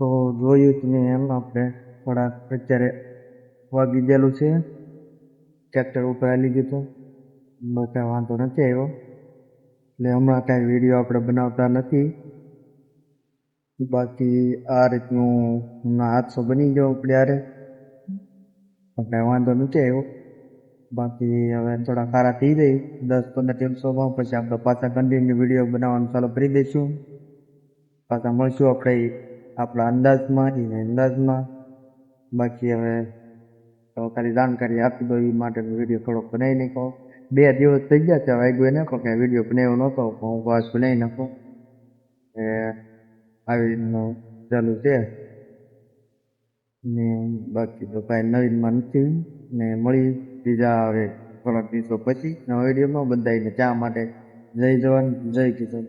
તો જોયું તમે એમ આપણે થોડાક અત્યારે વાગી ગયેલું છે, ટ્રેક્ટર ઉપર આવી ગયું હતું, કાંઈ વાંધો નથી આવ્યો. એટલે હમણાં કાંઈ વિડીયો આપણે બનાવતા નથી. બાકી આ રીતનું હમણાં હાદસો બની ગયો આપણે યારે, કાંઈ વાંધો નથી આવ્યો. બાકી હવે થોડા સારા થઈ જાય 10-15 દિવસોમાં, પછી આપણે પાછા કન્ટિન્યુ વિડીયો બનાવવાનું ચાલુ કરી દઈશું. પાછા મળશું આપણે આપણા અંદાજમાં. બાકી હવે તો ખાલી જાણકારી આપી દો એ માટેનો વિડીયો થોડોક બનાવી નાખો. 2 દિવસ થઈ ગયા છે, વાગ્યું એને કોઈ કાંઈ વિડીયો બનાવ્યો નહોતો, હું પાસ બનાવી નાખો. એ આવી રીતનું ચાલુ છે ને. બાકી તો કાંઈ નવીનમાં નથી ને. મળી બીજા હવે થોડાક દિવસો પછી નવા વિડીયોમાં. બધાને ચા માટે જય જવાન જય કિસાન.